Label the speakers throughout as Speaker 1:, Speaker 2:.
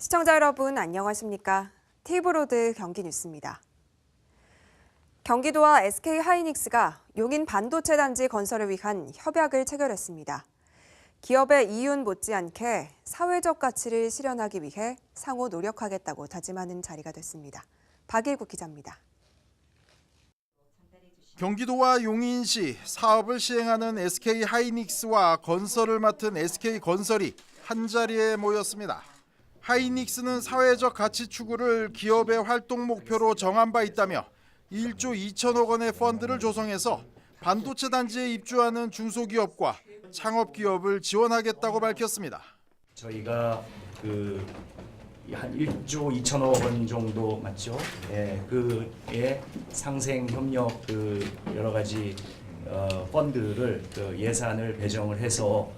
Speaker 1: 시청자 여러분 안녕하십니까? 티브로드 경기 뉴스입니다. 경기도와 SK하이닉스가 용인 반도체 단지 건설을 위한 협약을 체결했습니다. 기업의 이윤 못지않게 사회적 가치를 실현하기 위해 상호 노력하겠다고 다짐하는 자리가 됐습니다. 박일국 기자입니다.
Speaker 2: 경기도와 용인시 사업을 시행하는 SK하이닉스와 건설을 맡은 SK건설이 한자리에 모였습니다. 하이닉스는 사회적 가치 추구를 기업의 활동 목표로 정한 바 있다며 1조 2천억 원의 펀드를 조성해서 반도체 단지에 입주하는 중소기업과 창업기업을 지원하겠다고 밝혔습니다.
Speaker 3: 저희가 한 1조 2천억 원 정도 맞죠? 예, 그의 상생 협력 여러 가지 펀드를 예산을 배정을 해서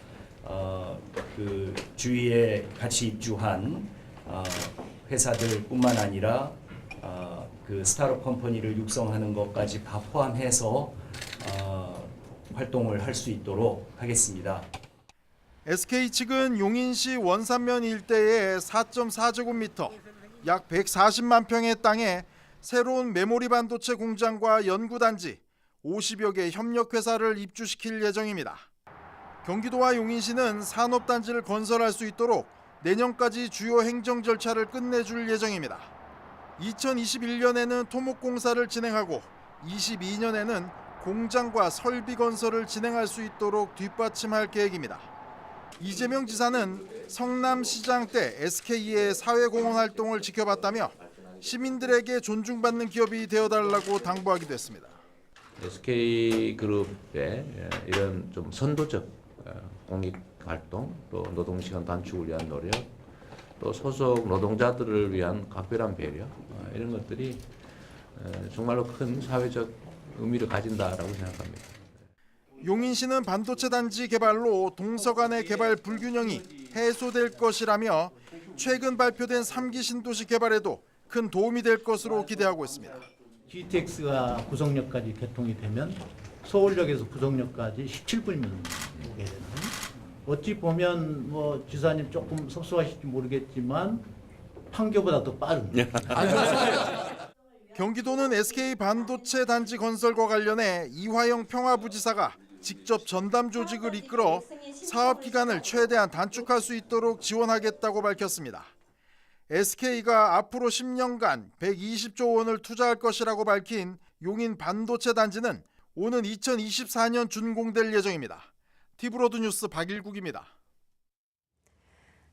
Speaker 3: 주위에 같이 입주한 회사들뿐만 아니라 스타트업 컴퍼니를 육성하는 것까지 다 포함해서 활동을 할 수 있도록 하겠습니다.
Speaker 2: SK 측은 용인시 원산면 일대의 4.4제곱미터, 약 140만 평의 땅에 새로운 메모리 반도체 공장과 연구단지, 50여 개 협력회사를 입주시킬 예정입니다. 경기도와 용인시는 산업단지를 건설할 수 있도록 내년까지 주요 행정 절차를 끝내줄 예정입니다. 2021년에는 토목공사를 진행하고 22년에는 공장과 설비 건설을 진행할 수 있도록 뒷받침할 계획입니다. 이재명 지사는 성남시장 때 SK의 사회공헌 활동을 지켜봤다며 시민들에게 존중받는 기업이 되어달라고 당부하기도 했습니다.
Speaker 4: SK그룹의 이런 좀 선도적 공익 활동, 또 노동시간 단축을 위한 노력, 또 소속 노동자들을 위한 각별한 배려, 이런 것들이 정말로 큰 사회적 의미를 가진다라고 생각합니다.
Speaker 2: 용인시는 반도체 단지 개발로 동서간의 개발 불균형이 해소될 것이라며 최근 발표된 3기 신도시 개발에도 큰 도움이 될 것으로 기대하고 있습니다.
Speaker 5: GTX가 구성역까지 개통이 되면 서울역에서 구성역까지 17분이면 오게 되는. 어찌 보면 지사님 조금 섭섭하실지 모르겠지만 판교보다 더 빠른.
Speaker 2: 경기도는 SK 반도체 단지 건설과 관련해 이화영 평화부지사가 직접 전담 조직을 이끌어 사업 기간을 최대한 단축할 수 있도록 지원하겠다고 밝혔습니다. SK가 앞으로 10년간 120조 원을 투자할 것이라고 밝힌 용인 반도체 단지는 오는 2024년 준공될 예정입니다. 티브로드 뉴스 박일국입니다.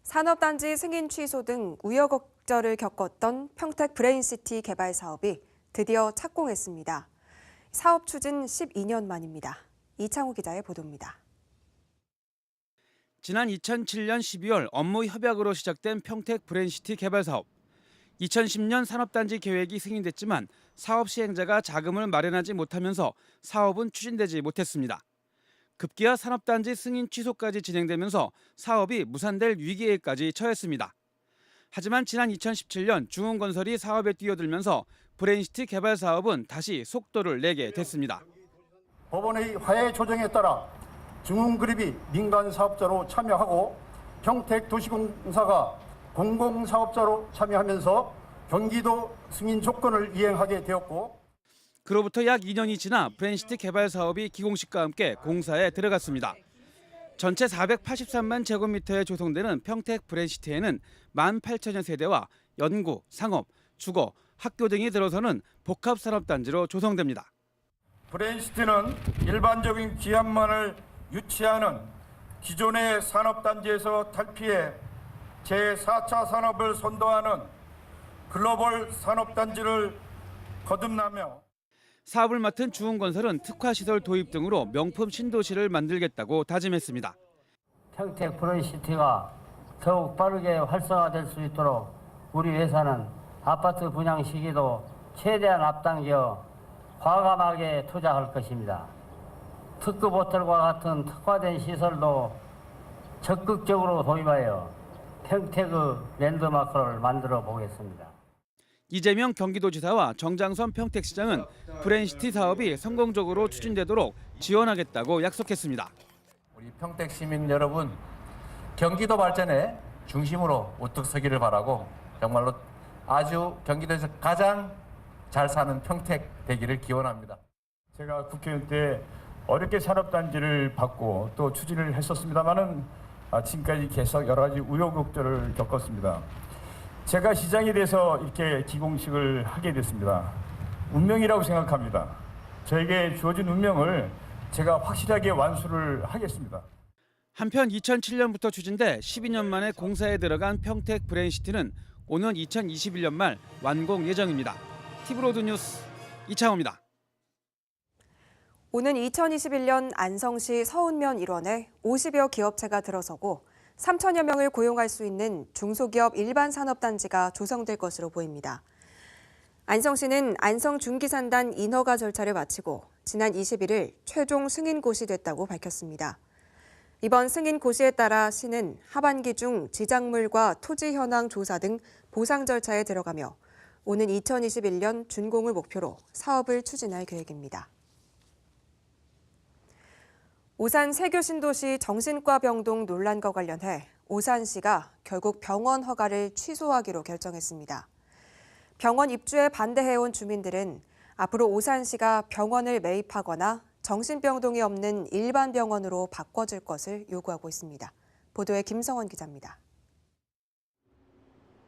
Speaker 1: 산업단지 승인 취소 등 우여곡절을 겪었던 평택 브레인시티 개발 사업이 드디어 착공했습니다. 사업 추진 12년 만입니다. 이창우 기자의 보도입니다.
Speaker 6: 지난 2007년 12월 업무 협약으로 시작된 평택 브레인시티 개발 사업. 2010년 산업단지 계획이 승인됐지만 사업 시행자가 자금을 마련하지 못하면서 사업은 추진되지 못했습니다. 급기야 산업단지 승인 취소까지 진행되면서 사업이 무산될 위기에까지 처했습니다. 하지만 지난 2017년 중흥건설이 사업에 뛰어들면서 브레인시티 개발 사업은 다시 속도를 내게 됐습니다.
Speaker 7: 법원의 화해 조정에 따라 중흥그룹이 민간 사업자로 참여하고 평택도시공사가 공공사업자로 참여하면서 경기도 승인 조건을 이행하게 되었고,
Speaker 6: 그로부터 약 2년이 지나 브레인시티 개발 사업이 기공식과 함께 공사에 들어갔습니다. 전체 483만 제곱미터에 조성되는 평택 브레인시티에는 18,000여 세대와 연구, 상업, 주거, 학교 등이 들어서는 복합산업단지로 조성됩니다.
Speaker 7: 브레인시티는 일반적인 기업만을 유치하는 기존의 산업단지에서 탈피해 제4차 산업을 선도하는 글로벌 산업단지를 거듭나며
Speaker 6: 사업을 맡은 중흥건설은 특화시설 도입 등으로 명품 신도시를 만들겠다고 다짐했습니다.
Speaker 8: 평택 브레인시티가 더욱 빠르게 활성화될 수 있도록 우리 회사는 아파트 분양 시기도 최대한 앞당겨 과감하게 투자할 것입니다. 특급 호텔과 같은 특화된 시설도 적극적으로 도입하여 평택의 랜드마크를 만들어 보겠습니다.
Speaker 6: 이재명 경기도지사와 정장선 평택시장은 브레인시티 사업이 성공적으로 추진되도록 지원하겠다고 약속했습니다.
Speaker 9: 우리 평택 시민 여러분, 경기도 발전에 중심으로 우뚝 서기를 바라고 정말로 아주 경기도에서 가장 잘 사는 평택 되기를 기원합니다.
Speaker 7: 제가 국회의원 때 어렵게 산업단지를 받고 또 추진을 했었습니다만은 지금까지 계속 여러 가지 우여곡절을 겪었습니다. 제가 시장이 돼서 이렇게 기공식을 하게 됐습니다. 운명이라고 생각합니다. 저에게 주어진 운명을 제가 확실하게 완수를 하겠습니다.
Speaker 6: 한편 2007년부터 추진돼 12년 만에 공사에 들어간 평택 브레인시티는 오는 2021년 말 완공 예정입니다. TV로드 뉴스 이창호입니다.
Speaker 1: 오는 2021년 안성시 서운면 일원에 50여 기업체가 들어서고 3천여 명을 고용할 수 있는 중소기업 일반 산업단지가 조성될 것으로 보입니다. 안성시는 안성중기산단 인허가 절차를 마치고 지난 21일 최종 승인 고시됐다고 밝혔습니다. 이번 승인 고시에 따라 시는 하반기 중 지작물과 토지 현황 조사 등 보상 절차에 들어가며 오는 2021년 준공을 목표로 사업을 추진할 계획입니다. 오산 세교신도시 정신과 병동 논란과 관련해 오산시가 결국 병원 허가를 취소하기로 결정했습니다. 병원 입주에 반대해온 주민들은 앞으로 오산시가 병원을 매입하거나 정신병동이 없는 일반 병원으로 바꿔줄 것을 요구하고 있습니다. 보도에 김성원 기자입니다.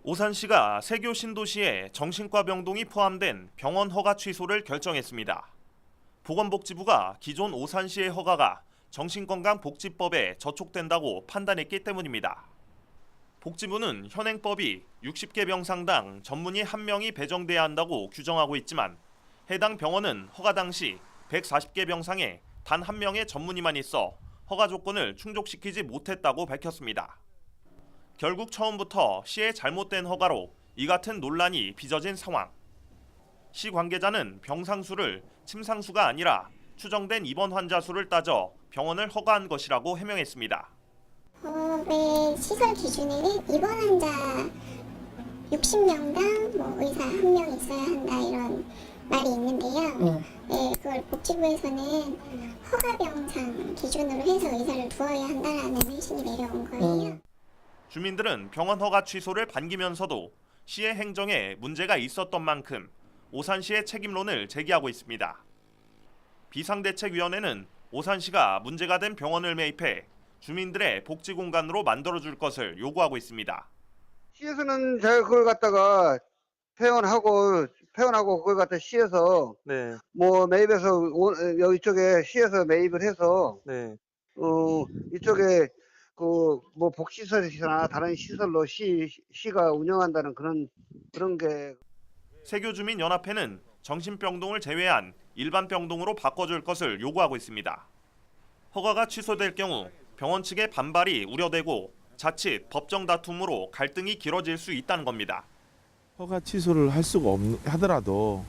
Speaker 10: 오산시가 세교신도시에 정신과 병동이 포함된 병원 허가 취소를 결정했습니다. 보건복지부가 기존 오산시의 허가가 정신건강복지법에 저촉된다고 판단했기 때문입니다. 복지부는 현행법이 60개 병상당 전문의 1명이 배정돼야 한다고 규정하고 있지만 해당 병원은 허가 당시 140개 병상에 단 1명의 전문의만 있어 허가 조건을 충족시키지 못했다고 밝혔습니다. 결국 처음부터 시의 잘못된 허가로 이 같은 논란이 빚어진 상황. 시 관계자는 병상 수를 침상수가 아니라 추정된 입원 환자 수를 따져 병원을 허가한 것이라고 해명했습니다.
Speaker 11: 법의 시설 기준에는 입원 환자 60명당 의사 1명 있어야 한다 이런 말이 있는데요. 네, 그걸 복지부에서는 허가 병상 기준으로 해서 의사를 두어야 한다라는 회신이 내려온 거예요.
Speaker 10: 주민들은 병원 허가 취소를 반기면서도 시의 행정에 문제가 있었던 만큼 오산시의 책임론을 제기하고 있습니다. 비상대책위원회는 오산시가 문제가 된 병원을 매입해 주민들의 복지 공간으로 만들어줄 것을 요구하고 있습니다.
Speaker 12: 시에서는 제가 그걸 갖다가 회원하고 그걸 갖다 시에서 뭐 매입해서 여기 쪽에 시에서 매입을 해서 이쪽에 그 뭐 복지시설이나 다른 시설로 시가 운영한다는 그런 게.
Speaker 10: 세교주민연합회는 정신병동을 제외한 일반 병동으로 바꿔줄 것을 요구하고 있습니다. 허가가 취소될 경우 병원 측의 반발이 우려되고 자칫 법정 다툼으로 갈등이 길어질 수 있다는 겁니다.
Speaker 13: 허가 취소를 할 수가 하더라도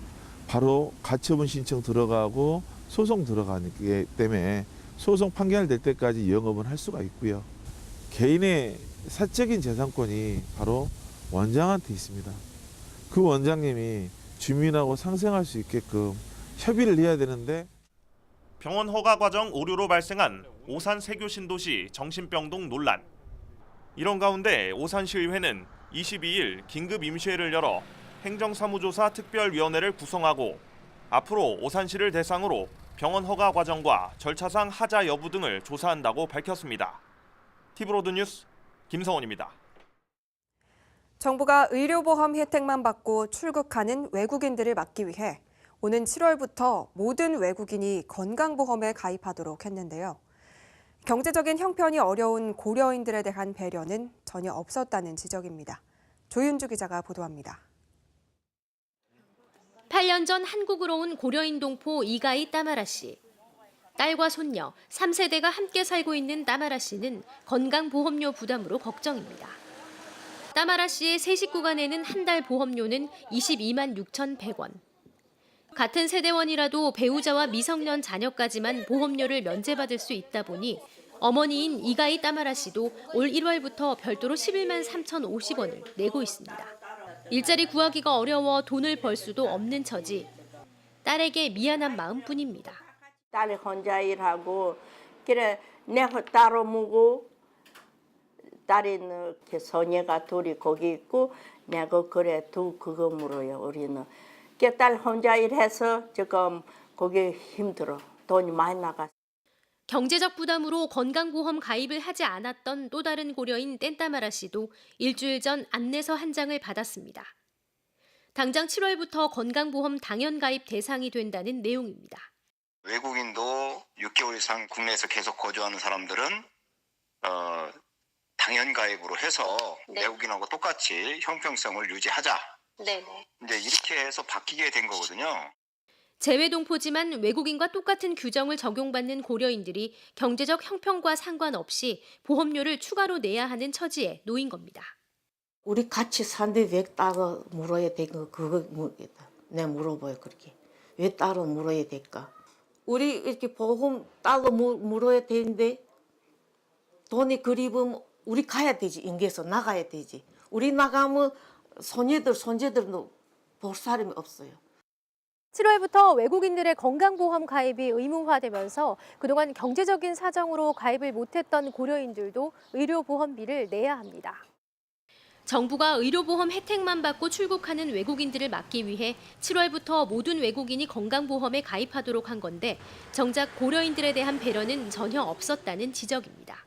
Speaker 13: 바로 가처분 신청 들어가고 소송 들어가기 때문에 소송 판결될 때까지 영업은 할 수가 있고요. 개인의 사적인 재산권이 바로 원장한테 있습니다. 그 원장님이 주민하고 상생할 수 있게끔 협의를 해야 되는데
Speaker 10: 병원 허가 과정 오류로 발생한 오산 세교신도시 정신병동 논란. 이런 가운데 오산시의회는 22일 긴급 임시회를 열어 행정사무조사 특별위원회를 구성하고 앞으로 오산시를 대상으로 병원 허가 과정과 절차상 하자 여부 등을 조사한다고 밝혔습니다. TV로드 뉴스 김성원입니다.
Speaker 1: 정부가 의료보험 혜택만 받고 출국하는 외국인들을 막기 위해 오는 7월부터 모든 외국인이 건강보험에 가입하도록 했는데요. 경제적인 형편이 어려운 고려인들에 대한 배려는 전혀 없었다는 지적입니다. 조윤주 기자가 보도합니다.
Speaker 14: 8년 전 한국으로 온 고려인 동포 이가희 따마라 씨. 딸과 손녀 3세대가 함께 살고 있는 따마라 씨는 건강보험료 부담으로 걱정입니다. 따마라 씨의 세 식구가 내는 한 달 보험료는 22만 6,100원. 같은 세대원이라도 배우자와 미성년 자녀까지만 보험료를 면제받을 수 있다 보니 어머니인 이가희 따마라 씨도 올 1월부터 별도로 11만 3,050원을 내고 있습니다. 일자리 구하기가 어려워 돈을 벌 수도 없는 처지. 딸에게 미안한 마음뿐입니다.
Speaker 15: 딸이 혼자 일하고 그래 내가 따로 먹고 딸이 이렇게 소녀가 둘이 거기 있고 내가 그래 그거 물어요. 우리는 딸 혼자 일해서 지금 거기 힘들어. 돈이 많이 나가.
Speaker 14: 경제적 부담으로 건강보험 가입을 하지 않았던 또 다른 고려인 뗀따마라 씨도 일주일 전 안내서 한 장을 받았습니다. 당장 7월부터 건강보험 당연 가입 대상이 된다는 내용입니다.
Speaker 16: 외국인도 6개월 이상 국내에서 계속 거주하는 사람들은 당연 가입으로 해서 외국인하고 똑같이 형평성을 유지하자. 이제 이렇게 해서 바뀌게 된 거거든요.
Speaker 14: 재외동포지만 외국인과 똑같은 규정을 적용받는 고려인들이 경제적 형평과 상관없이 보험료를 추가로 내야 하는 처지에 놓인 겁니다.
Speaker 15: 우리 같이 사는데 왜 따로 물어야 될까? 그거 내가 물어봐요. 그렇게 왜 따로 물어야 될까? 우리 이렇게 보험 따로 물어야 되는데 돈이 그리면 우리 가야 되지. 인계에서 나가야 되지. 우리 나가면 손재들도 볼 사람이 없어요.
Speaker 14: 7월부터 외국인들의 건강보험 가입이 의무화되면서 그동안 경제적인 사정으로 가입을 못했던 고려인들도 의료보험비를 내야 합니다. 정부가 의료보험 혜택만 받고 출국하는 외국인들을 막기 위해 7월부터 모든 외국인이 건강보험에 가입하도록 한 건데 정작 고려인들에 대한 배려는 전혀 없었다는 지적입니다.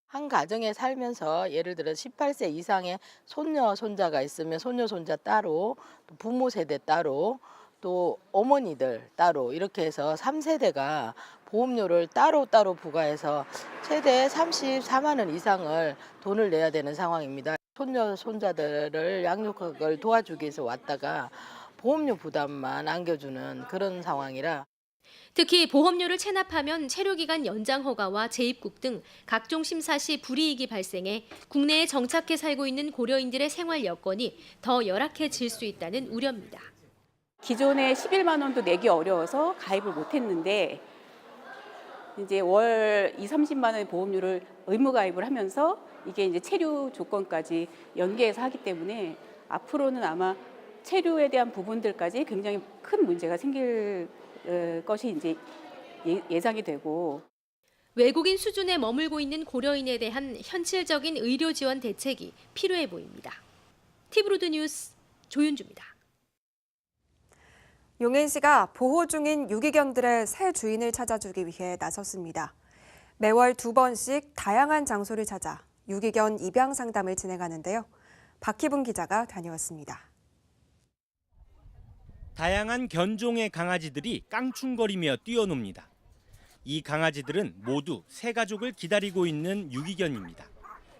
Speaker 17: 한 가정에 살면서 예를 들어 18세 이상의 손녀, 손자가 있으면 손녀, 손자 따로, 또 부모 세대 따로, 또 어머니들 따로 이렇게 해서 3세대가 보험료를 따로따로 부과해서 최대 34만 원 이상을 돈을 내야 되는 상황입니다. 손녀, 손자들을 양육을 도와주기 위해서 왔다가 보험료 부담만 안겨주는 그런 상황이라
Speaker 14: 특히 보험료를 체납하면 체류기간 연장 허가와 재입국 등 각종 심사 시 불이익이 발생해 국내에 정착해 살고 있는 고려인들의 생활 여건이 더 열악해질 수 있다는 우려입니다.
Speaker 18: 기존에 11만 원도 내기 어려워서 가입을 못했는데 이제 월 30만 원의 보험료를 의무 가입을 하면서 이게 이제 체류 조건까지 연계해서 하기 때문에 앞으로는 아마 체류에 대한 부분들까지 굉장히 큰 문제가 생길 것이 이제 예상이 되고
Speaker 14: 외국인 수준에 머물고 있는 고려인에 대한 현실적인 의료 지원 대책이 필요해 보입니다. 티브로드 뉴스 조윤주입니다.
Speaker 1: 용인시가 보호 중인 유기견들의 새 주인을 찾아주기 위해 나섰습니다. 매월 2번씩 다양한 장소를 찾아 유기견 입양 상담을 진행하는데요. 박희분 기자가 다녀왔습니다.
Speaker 19: 다양한 견종의 강아지들이 깡충거리며 뛰어놉니다. 이 강아지들은 모두 새 가족을 기다리고 있는 유기견입니다.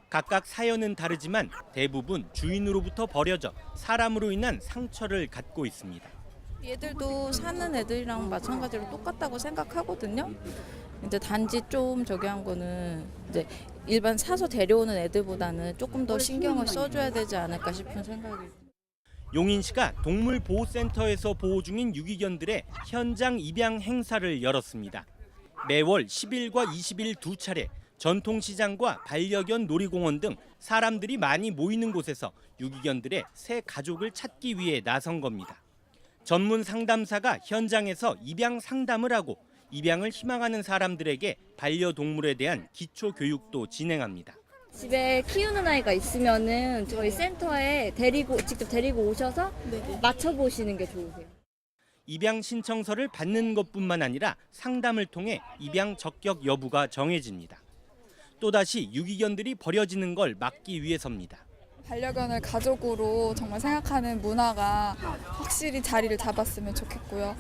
Speaker 19: 각각 사연은 다르지만 대부분 주인으로부터 버려져 사람으로 인한 상처를 갖고 있습니다.
Speaker 20: 얘들도 사는 애들이랑 마찬가지로 똑같다고 생각하거든요. 이제 단지 좀 저기 한 거는 이제 일반 사서 데려오는 애들보다는 조금 더 신경을 써줘야 되지 않을까 싶은 생각이.
Speaker 19: 용인시가 동물보호센터에서 보호 중인 유기견들의 현장 입양 행사를 열었습니다. 매월 10일과 20일 두 차례 전통시장과 반려견 놀이공원 등 사람들이 많이 모이는 곳에서 유기견들의 새 가족을 찾기 위해 나선 겁니다. 전문 상담사가 현장에서 입양 상담을 하고 입양을 희망하는 사람들에게 반려동물에 대한 기초 교육도 진행합니다.
Speaker 21: 집에 키우는 아이가 있으면은 저희 센터에 직접 데리고 오셔서 맞춰보시는 게 좋으세요.
Speaker 19: 입양 신청서를 받는 것뿐만 아니라 상담을 통해 입양 적격 여부가 정해집니다. 또다시 유기견들이 버려지는 걸 막기 위해서입니다.
Speaker 22: 반려견을 가족으로 정말 생각하는 문화가 확실히 자리를 잡았으면 좋겠고요.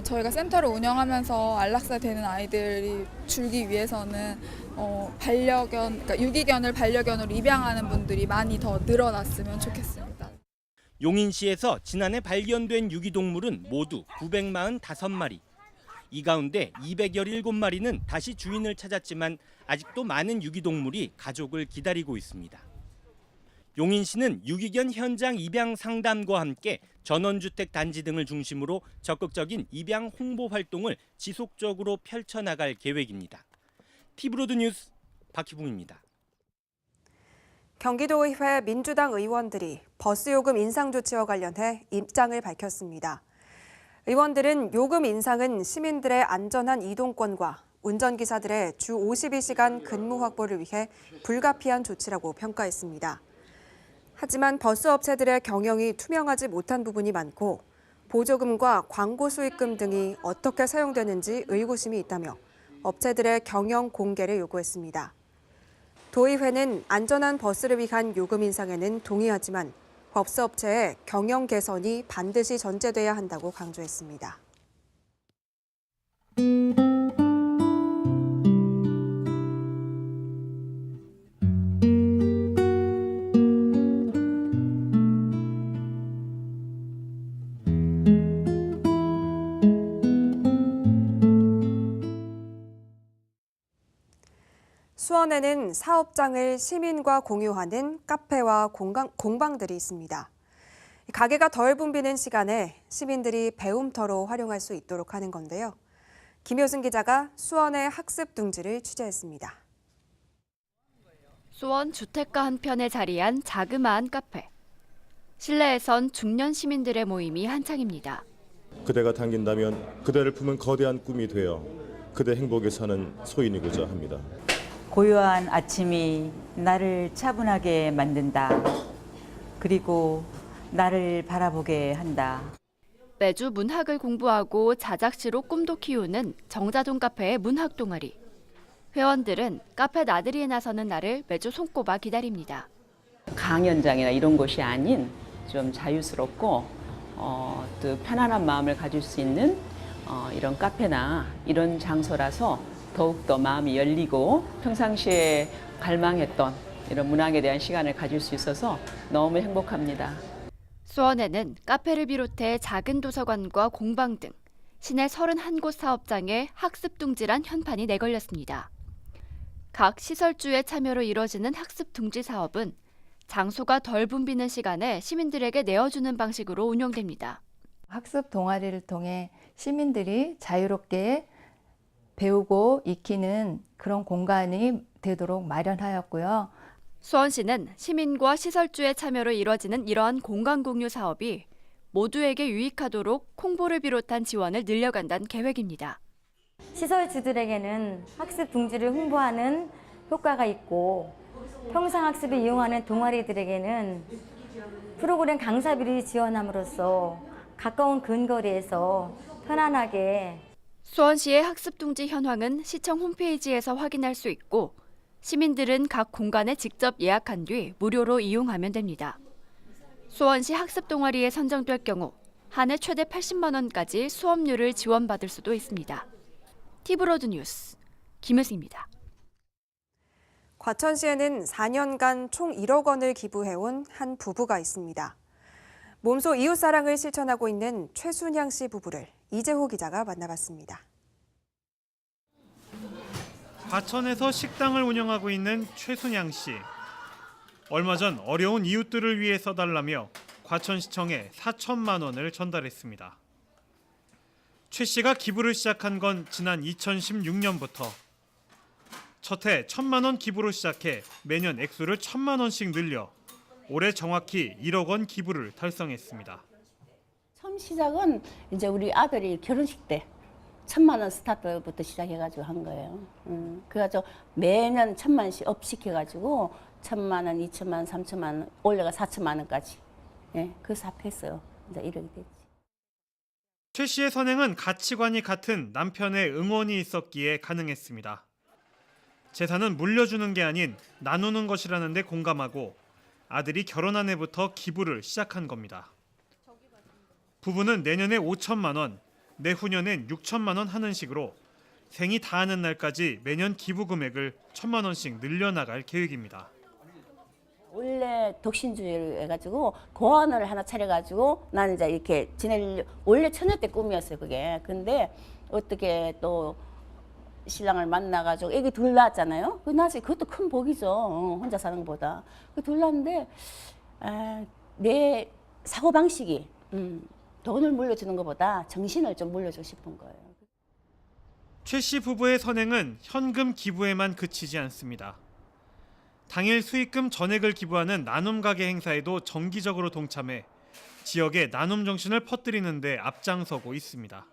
Speaker 22: 저희가 센터를 운영하면서 안락사 되는 아이들이 줄기 위해서는 그러니까 유기견을 반려견으로 입양하는 분들이 많이 더 늘어났으면 좋겠습니다.
Speaker 19: 용인시에서 지난해 발견된 유기동물은 모두 945마리. 이 가운데 217마리는 다시 주인을 찾았지만 아직도 많은 유기동물이 가족을 기다리고 있습니다. 용인시는 유기견 현장 입양 상담과 함께 전원주택 단지 등을 중심으로 적극적인 입양 홍보 활동을 지속적으로 펼쳐나갈 계획입니다. 티브로드 뉴스 박희붕입니다.
Speaker 1: 경기도의회 민주당 의원들이 버스 요금 인상 조치와 관련해 입장을 밝혔습니다. 의원들은 요금 인상은 시민들의 안전한 이동권과 운전기사들의 주 52시간 근무 확보를 위해 불가피한 조치라고 평가했습니다. 하지만 버스 업체들의 경영이 투명하지 못한 부분이 많고 보조금과 광고 수익금 등이 어떻게 사용되는지 의구심이 있다며 업체들의 경영 공개를 요구했습니다. 도의회는 안전한 버스를 위한 요금 인상에는 동의하지만 버스업체의 경영 개선이 반드시 전제돼야 한다고 강조했습니다. 수원에는 사업장을 시민과 공유하는 카페와 공방들이 있습니다. 가게가 덜 붐비는 시간에 시민들이 배움터로 활용할 수 있도록 하는 건데요. 김효승 기자가 수원의 학습 둥지를 취재했습니다.
Speaker 3: 수원 주택가 한편에 자리한 자그마한 카페. 실내에선 중년 시민들의 모임이 한창입니다.
Speaker 4: 그대가 당긴다면 그대를 품은 거대한 꿈이 되어 그대 행복에 사는 소인이고자 합니다.
Speaker 23: 고요한 아침이 나를 차분하게 만든다. 그리고 나를 바라보게 한다.
Speaker 3: 매주 문학을 공부하고 자작시로 꿈도 키우는 정자동 카페의 문학 동아리. 회원들은 카페 나들이에 나서는 날을 매주 손꼽아 기다립니다.
Speaker 24: 강연장이나 이런 곳이 아닌 좀 자유스럽고 또 편안한 마음을 가질 수 있는 이런 카페나 이런 장소라서 더욱더 마음이 열리고 평상시에 갈망했던 이런 문학에 대한 시간을 가질 수 있어서 너무 행복합니다.
Speaker 3: 수원에는 카페를 비롯해 작은 도서관과 공방 등 시내 31곳 사업장에 학습 둥지란 현판이 내걸렸습니다. 각 시설주의 참여로 이뤄지는 학습 둥지 사업은 장소가 덜 붐비는 시간에 시민들에게 내어주는 방식으로 운영됩니다.
Speaker 25: 학습 동아리를 통해 시민들이 자유롭게 배우고 익히는 그런 공간이 되도록 마련하였고요.
Speaker 3: 수원시는 시민과 시설주의 참여로 이뤄지는 이러한 공간 공유 사업이 모두에게 유익하도록 홍보를 비롯한 지원을 늘려간다는 계획입니다.
Speaker 21: 시설주들에게는 학습 둥지를 홍보하는 효과가 있고 평상학습을 이용하는 동아리들에게는 프로그램 강사비를 지원함으로써 가까운 근거리에서 편안하게
Speaker 3: 수원시의 학습 둥지 현황은 시청 홈페이지에서 확인할 수 있고 시민들은 각 공간에 직접 예약한 뒤 무료로 이용하면 됩니다. 수원시 학습 동아리에 선정될 경우 한 해 최대 80만 원까지 수업료를 지원받을 수도 있습니다. 티브로드 뉴스 김효승입니다.
Speaker 1: 과천시에는 4년간 총 1억 원을 기부해온 한 부부가 있습니다. 몸소 이웃사랑을 실천하고 있는 최순향 씨 부부를 이재호 기자가 만나봤습니다.
Speaker 26: 과천에서 식당을 운영하고 있는 최순향 씨. 얼마 전 어려운 이웃들을 위해 써달라며 과천시청에 4천만 원을 전달했습니다. 최 씨가 기부를 시작한 건 지난 2016년부터. 첫 해 1,000만 원 기부로 시작해 매년 액수를 1,000만 원씩 늘려 올해 정확히 1억 원 기부를 달성했습니다.
Speaker 27: 처음 시작은 이제 우리 아들이 결혼식 때 1,000만 원 스타트부터 시작해가지고 한 거예요. 그래가지고 매년 1,000만 원씩 업 시켜가지고 1,000만 원, 2,000만 원, 3,000만 원, 올해가 4,000만 원까지. 예, 그래서 합했어요. 이제 이렇게 됐지.
Speaker 26: 최 씨의 선행은 가치관이 같은 남편의 응원이 있었기에 가능했습니다. 재산은 물려주는 게 아닌 나누는 것이라는 데 공감하고 아들이 결혼한 해부터 기부를 시작한 겁니다. 부부는 내년에 5천만 원, 내후년엔 6천만 원 하는 식으로 생이 다하는 날까지 매년 기부 금액을 1,000만 원씩 늘려나갈 계획입니다.
Speaker 27: 원래 독신주의를 해가지고 고원을 하나 차려가지고 나는 이제 이렇게 지낼 원래 처녀 때 꿈이었어요 그게. 근데 어떻게 또 신랑을 만나가지고 애기 둘 낳았잖아요. 그것도 큰 복이죠. 혼자 사는 것보다. 둘 낳았는데 내 사고 방식이 돈을 물려주는 것보다 정신을 좀 물려주고 싶은 거예요.
Speaker 26: 최 씨 부부의 선행은 현금 기부에만 그치지 않습니다. 당일 수익금 전액을 기부하는 나눔 가게 행사에도 정기적으로 동참해 지역의 나눔 정신을 퍼뜨리는 데 앞장서고 있습니다.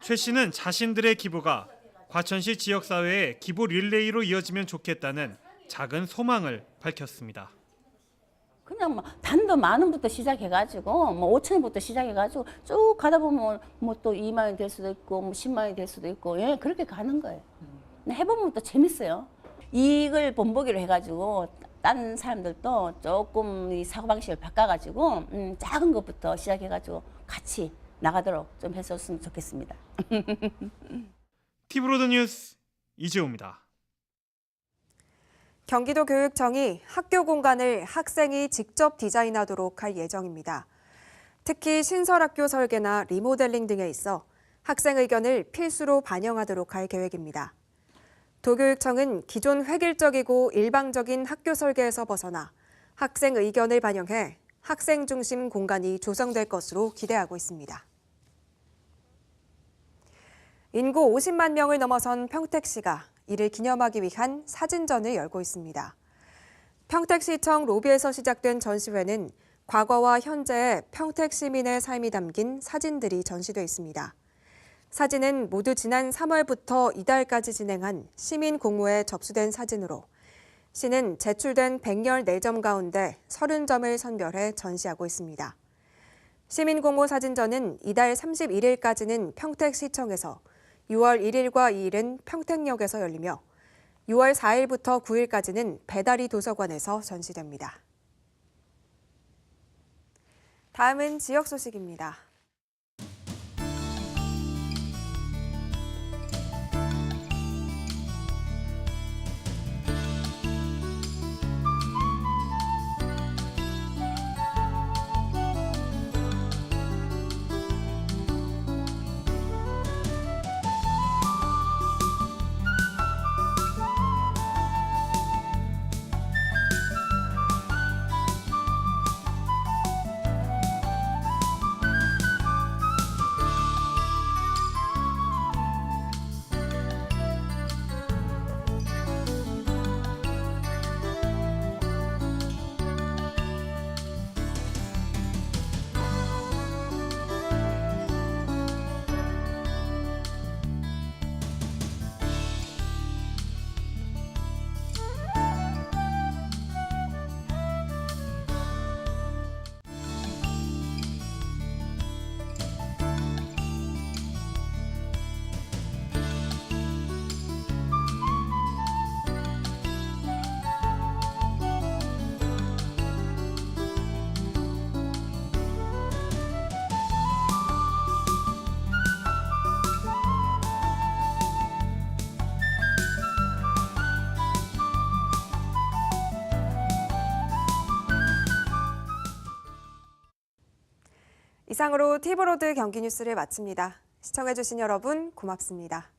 Speaker 26: 최 씨는 자신들의 기부가 과천시 지역사회에 기부 릴레이로 이어지면 좋겠다는 작은 소망을 밝혔습니다.
Speaker 27: 그냥 뭐 단도 10,000원부터 시작해가지고 뭐 5,000원부터 시작해가지고 쭉 가다 보면 뭐 또 2만 원 될 수도 있고 뭐 10만 원이 될 수도 있고 예, 그렇게 가는 거예요. 근데 해보면 또 재밌어요. 이익을 본보기로 해가지고 다른 사람들도 조금 이 사고방식을 바꿔가지고 작은 것부터 시작해가지고 같이 나가도록 좀 해줬으면 좋겠습니다.
Speaker 26: 티브로드 뉴스 이재호입니다.
Speaker 1: 경기도교육청이 학교 공간을 학생이 직접 디자인하도록 할 예정입니다. 특히 신설학교 설계나 리모델링 등에 있어 학생 의견을 필수로 반영하도록 할 계획입니다. 도교육청은 기존 획일적이고 일방적인 학교 설계에서 벗어나 학생 의견을 반영해 학생 중심 공간이 조성될 것으로 기대하고 있습니다. 인구 50만 명을 넘어선 평택시가 이를 기념하기 위한 사진전을 열고 있습니다. 평택시청 로비에서 시작된 전시회는 과거와 현재의 평택 시민의 삶이 담긴 사진들이 전시돼 있습니다. 사진은 모두 지난 3월부터 이달까지 진행한 시민 공모에 접수된 사진으로 시는 제출된 114점 가운데 30점을 선별해 전시하고 있습니다. 시민 공모 사진전은 이달 31일까지는 평택시청에서 6월 1일과 2일은 평택역에서 열리며 6월 4일부터 9일까지는 배다리 도서관에서 전시됩니다. 다음은 지역 소식입니다. 이상으로 티브로드 경기 뉴스를 마칩니다. 시청해주신 여러분 고맙습니다.